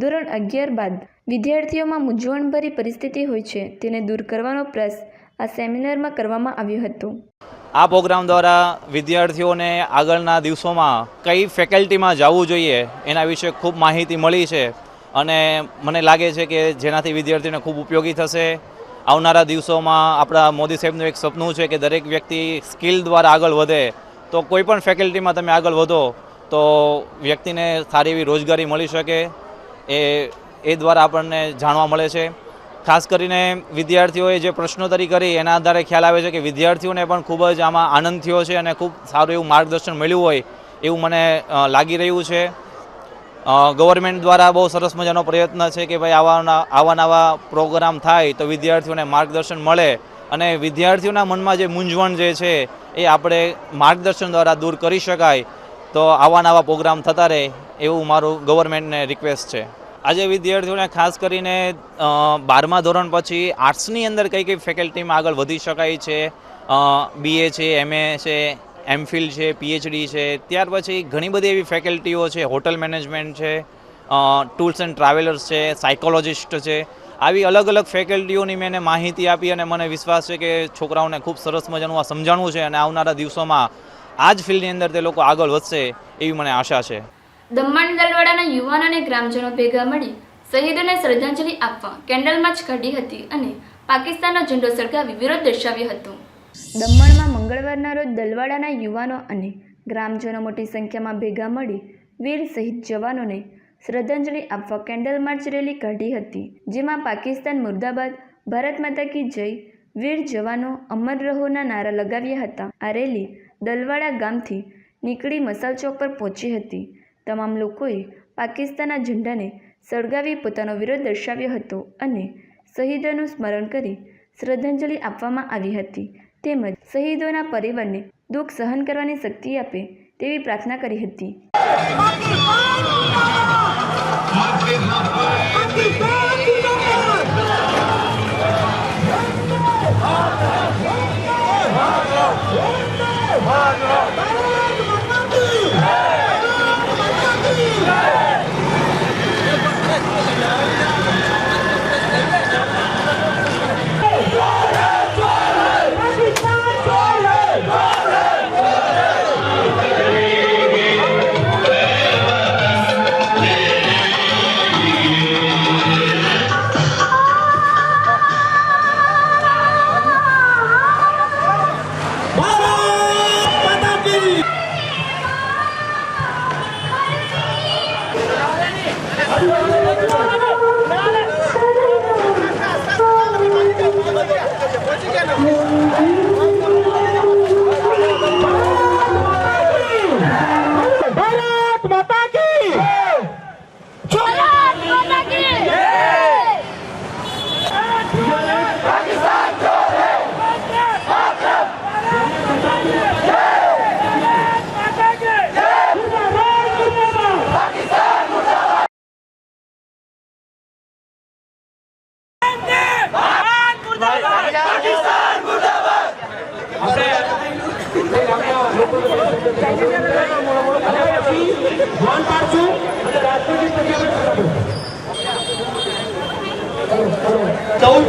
ધોરણ 11 બાદ વિદ્યાર્થીઓમાં મૂંઝવણભરી પરિસ્થિતિ હોય છે તેને દૂર કરવાનો પ્રયાસ આ સેમિનારમાં કરવામાં આવ્યો હતો. આ પ્રોગ્રામ દ્વારા વિદ્યાર્થીઓને આગળના દિવસોમાં કઈ ફેકલ્ટીમાં જવું જોઈએ એના વિશે ખૂબ માહિતી મળી છે અને મને લાગે છે કે જેનાથી વિદ્યાર્થીઓને ખૂબ ઉપયોગી થશે. આવનારા દિવસોમાં આપણા મોદી સાહેબનું એક સપનું છે કે દરેક વ્યક્તિ સ્કિલ દ્વારા આગળ વધે, તો કોઈ પણ ફેકલ્ટીમાં તમે આગળ વધો તો વ્યક્તિને સારી એવી રોજગારી મળી શકે એ દ્વારા આપણને જાણવા મળે છે. ખાસ કરીને વિદ્યાર્થીઓએ જે પ્રશ્નોત્તરી કરી એના આધારે ખ્યાલ આવે છે કે વિદ્યાર્થીઓને પણ ખૂબ જ આમાં આનંદ થયો છે અને ખૂબ સારું એવું માર્ગદર્શન મળ્યું હોય એવું મને લાગી રહ્યું છે. ગવર્મેન્ટ દ્વારા બહુ સરસ મજાનો પ્રયત્ન છે કે ભાઈ આવા નવા પ્રોગ્રામ થાય તો વિદ્યાર્થીઓને માર્ગદર્શન મળે અને વિદ્યાર્થીઓના મનમાં જે મૂંઝવણ જે છે એ આપણે માર્ગદર્શન દ્વારા દૂર કરી શકાય. તો આવા નવા પ્રોગ્રામ થતા રહે એવું મારું ગવર્મેન્ટને રિક્વેસ્ટ છે. આજે વિદ્યાર્થીઓને ખાસ કરીને 12મા ધોરણ પછી આર્ટ્સની અંદર કઈ કઈ ફેકલ્ટીમાં આગળ વધી શકાય છે, BA છે, MA છે, MPhil છે, PhD છે, ત્યાર પછી ઘણી બધી એવી ફેકલ્ટીઓ છે, હોટલ મેનેજમેન્ટ છે, ટૂર્સ એન્ડ ટ્રાવેલર્સ છે, સાયકોલોજિસ્ટ છે. આવી અલગ અલગ ફેકલ્ટીઓની મેં માહિતી આપી અને મને વિશ્વાસ છે કે છોકરાઓને ખૂબ સરસ મજાનું આ સમજાણવું છે અને આવનારા દિવસોમાં આ જ ફિલ્ડની અંદર તે લોકો આગળ વધશે એવી મને આશા છે. દમણ દલવાડાના યુવાનો અને ગ્રામજનો ભેગા મળી શહીદોને શ્રદ્ધાંજલિ આપવા કેન્ડલ માર્ચ કાઢી હતી અને પાકિસ્તાનનો ઝંડો સળગાવી વિરોધ દર્શાવ્યો હતો. દમણમાં મંગળવારના રોજ દલવાડાના યુવાનો અને ગ્રામજનો મોટી સંખ્યામાં ભેગા મળી વીર શહીદ જવાનોને શ્રદ્ધાંજલિ આપવા કેન્ડલ માર્ચ રેલી કાઢી હતી. જેમાં પાકિસ્તાન મુર્દાબાદ, ભારત માતા કી જય, વીર જવાનો અમર રહોના નારા લગાવ્યા હતા. આ રેલી દલવાડા ગામથી નીકળી મસાલ ચોક પર પહોંચી હતી. તમામ લોકોએ પાકિસ્તાનના ઝંડાને સળગાવી પોતાનો વિરોધ દર્શાવ્યો હતો અને શહીદોનું સ્મરણ કરી શ્રદ્ધાંજલિ આપવામાં આવી હતી. તેમજ શહીદોના પરિવારને દુઃખ સહન કરવાની શક્તિ આપે તેવી પ્રાર્થના કરી હતી.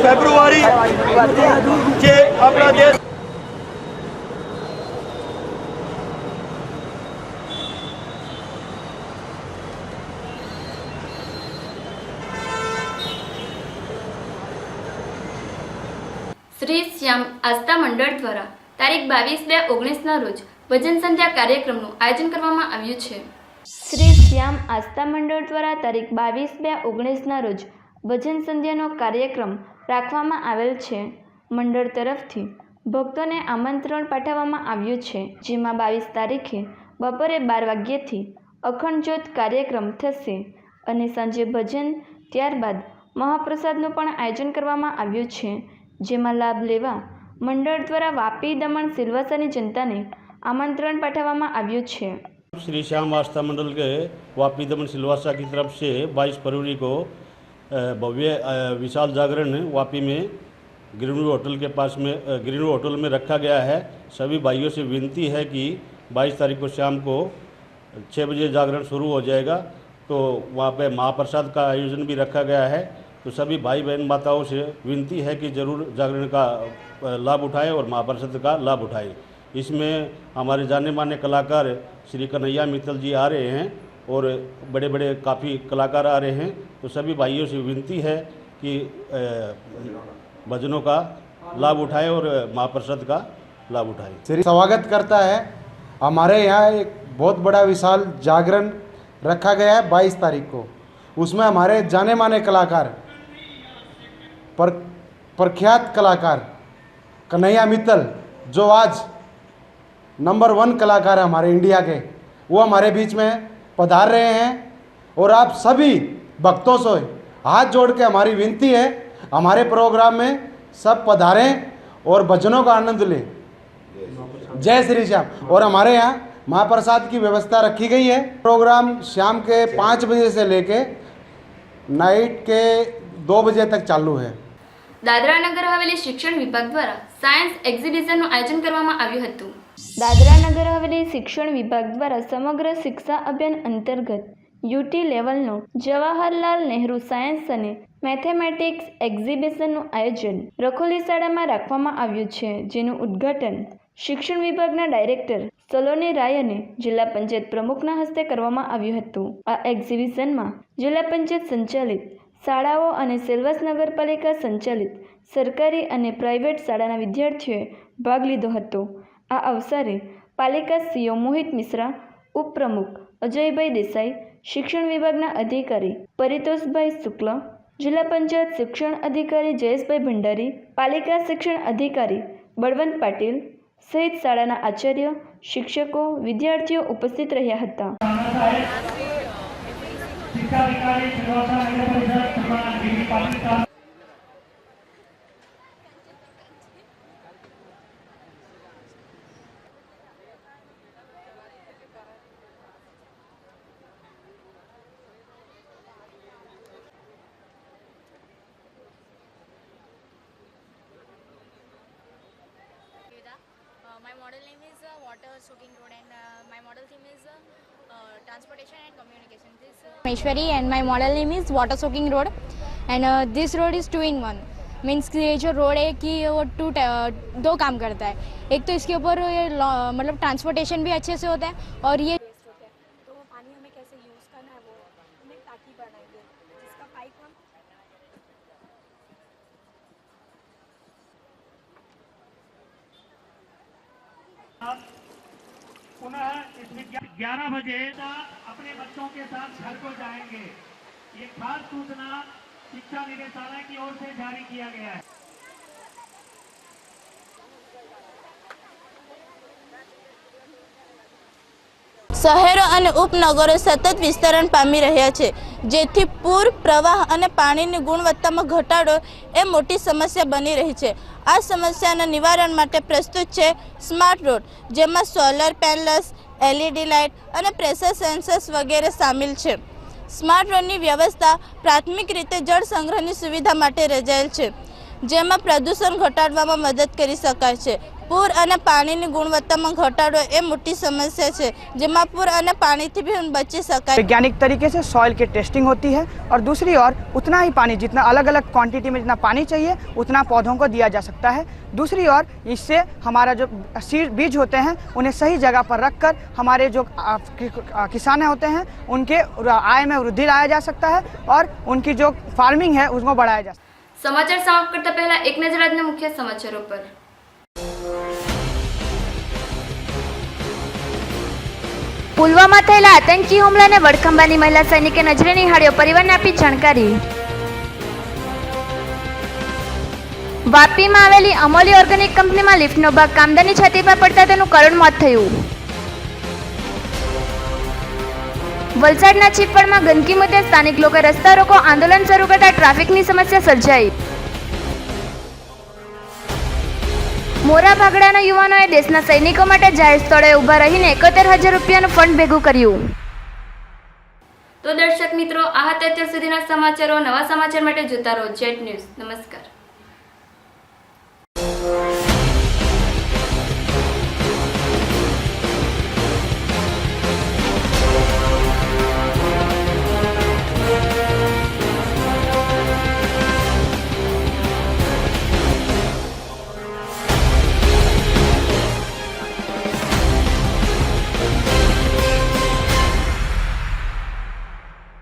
ફેબ્રુઆરી જે આપણા દેશ શ્રી શ્યામ આસ્થા મંડળ દ્વારા તારીખ 22/2/19ના રોજ ભજન સંધ્યા કાર્યક્રમનું આયોજન કરવામાં આવ્યું છે. શ્રી શ્યામ આસ્થા મંડળ દ્વારા તારીખ 22/2/19ના રોજ ભજન સંધ્યાનો કાર્યક્રમ રાખવામાં આવેલ છે. મંડળ તરફથી ભક્તોને આમંત્રણ પાઠવવામાં આવ્યું છે, જેમાં 22 તારીખે બપોરે 12 વાગ્યેથી અખંડ જ્યોત કાર્યક્રમ થશે અને સાંજે ભજન, ત્યારબાદ મહાપ્રસાદનું પણ આયોજન કરવામાં આવ્યું છે, જેમાં લાભ લેવા મંડળ દ્વારા વાપી, દમણ, સિલવાસાની जनताને आमंत्रण पाठवવામાં આવ્યું છે. श्री श्याम आस्था मंडल के वापी, दमन, सिलवासा की तरफ से 22 फरवरी को भव्य विशाल जागरण वापी में ग्रीनवुड होटल के पास में ग्रीनवुड होटल में रखा गया है. सभी भाइयों से विनती है कि 22 तारीख को शाम को 6 बजे जागरण शुरू हो जाएगा, तो वहाँ पे महाप्रसाद का आयोजन भी रखा गया है. तो सभी भाई बहन माताओं से विनती है कि ज़रूर जागरण का लाभ उठाएं और महाप्रसाद का लाभ उठाएं. इसमें हमारे जाने माने कलाकार श्री कन्हैया मित्तल जी आ रहे हैं और बड़े बड़े काफ़ी कलाकार आ रहे हैं. तो सभी भाइयों से विनती है कि भजनों का लाभ उठाएं और महाप्रसाद का लाभ उठाएं. स्वागत करता है. हमारे यहाँ एक बहुत बड़ा विशाल जागरण रखा गया है 22 तारीख को. उसमें हमारे जाने माने कलाकार, प्रख्यात कलाकार कन्हैया मित्तल, जो आज नंबर 1 कलाकार है हमारे इंडिया के, वो हमारे बीच में पधार रहे हैं. और आप सभी भक्तों से हाथ जोड़ के हमारी विनती है, हमारे प्रोग्राम में सब पधारें और भजनों का आनंद लें. जय श्री श्याम. और हमारे यहाँ महाप्रसाद की व्यवस्था रखी गई है. प्रोग्राम शाम के 5 बजे से लेके नाइट के 2 बजे तक चालू है. દાદરા નગર હવેલી શિક્ષણ વિભાગ દ્વારા સાયન્સ એક્ઝિબિશનનું આયોજન કરવામાં આવ્યું હતું. દાદરા નગર હવેલી શિક્ષણ વિભાગ દ્વારા સમગ્ર શિક્ષા અભિયાન અંતર્ગત યુટી લેવલનો જવાહરલાલ નહેરુ સાયન્સ અને મેથેમેટિક્સ એક્ઝિબિશનનું આયોજન રખોલી શાળામાં રાખવામાં આવ્યું છે, જેનું ઉદ્ઘાટન શિક્ષણ વિભાગના ડાયરેક્ટર સલોની રાય અને જિલ્લા પંચાયત પ્રમુખના હસ્તે કરવામાં આવ્યું હતું. આ એક્ઝિબિશનમાં જિલ્લા પંચાયત સંચાલિત શાળાઓ અને સેલ્વાસ નગરપાલિકા સંચાલિત સરકારી અને પ્રાઇવેટ શાળાના વિદ્યાર્થીઓએ ભાગ લીધો હતો. આ અવસરે પાલિકા સીઓ મોહિત મિશ્રા, ઉપપ્રમુખ અજયભાઈ દેસાઈ, શિક્ષણ વિભાગના અધિકારી પરિતોષભાઈ શુક્લ, જિલ્લા પંચાયત શિક્ષણ અધિકારી જયેશભાઈ ભંડારી, પાલિકા શિક્ષણ અધિકારી બળવંત પાટીલ સહિત શાળાના આચાર્ય, શિક્ષકો, વિદ્યાર્થીઓ ઉપસ્થિત રહ્યા હતા. My model name is Water Soaking Road and my model theme is Transportation and Communication. This Meshwari and my model name is Water Soaking Road and this road is 2-in-1. Means कि ये जो road है कि वो 2 काम करता है. एक तो इसके ऊपर ये मतलब ट्रांसपोर्टेशन भी अच्छे से होता है और ये तो वो पानी हमें कैसे यूज़ करना है वो हमें टाँकी बनाएंगे जिसका पाइप हम पुनः इसमें 11 बजे अपने बच्चों के साथ घर को जाएंगे. ये खास सूचना शिक्षा निदेशालय की ओर से जारी किया गया है. શહેરો અને ઉપનગરો સતત વિસ્તરણ પામી રહ્યા છે, જેથી પૂર, પ્રવાહ અને પાણીની ગુણવત્તામાં ઘટાડો એ મોટી સમસ્યા બની રહી છે. આ સમસ્યાના નિવારણ માટે પ્રસ્તુત છે સ્માર્ટ રોડ, જેમાં સોલર પેનલ્સ, એલઈડી લાઇટ અને પ્રેશર સેન્સર્સ વગેરે સામેલ છે. સ્માર્ટ રોડની વ્યવસ્થા પ્રાથમિક રીતે જળ સંગ્રહની સુવિધા માટે રચાયેલ છે, જેમાં પ્રદૂષણ ઘટાડવામાં મદદ કરી શકાય છે. પૂર અને પાણીની ગુણવત્તામાં ઘટાડો એ મોટી समस्या છે, જેમાં પૂર અને પાણીથી भी બચી શકાય. वैज्ञानिक तरीके से सॉइल की टेस्टिंग होती है और दूसरी ओर उतना ही पानी, जितना अलग अलग क्वांटिटी में जितना पानी चाहिए उतना पौधों को दिया जा सकता है. दूसरी ओर इससे हमारा जो सीड बीज होते हैं उन्हें सही जगह पर रखकर हमारे जो किसान होते हैं उनके आय में वृद्धि लाया जा सकता है और उनकी जो फार्मिंग है उसको बढ़ाया जा सकता है. समाचार समाप्त करता पहला एक नजर આજના મુખ્ય સમાચારો પર. પુલવામા થયેલા આતંકી હુમલાને વડખંભાની મહિલા સૈનિકે નજરે નિહાળ્યો, પરિવારને આપી જાણકારી. વાપીમાં આવેલી અમોલી ઓર્ગેનિક કંપનીમાં લિફ્ટનો ભાગ કામદારની છાતી પર પડતા તેનું કરુણ મોત થયું. વલસાડના ચીપવાડમાં ગંદકી મુદ્દે સ્થાનિક લોકોએ રસ્તા રોકો આંદોલન શરૂ કરતા ટ્રાફિકની સમસ્યા સર્જાઈ. મોરા ભાગડાના યુવાનોએ દેશના સૈનિકો માટે જાહેર સ્થળે ઊભા રહીને 71,000 રૂપિયાનું ફંડ ભેગું કર્યું. તો દર્શક મિત્રો, આ હતા અત્યાર સુધીના સમાચારો. નવા સમાચાર માટે જોતા રહો જેટ ન્યૂઝ. નમસ્કાર.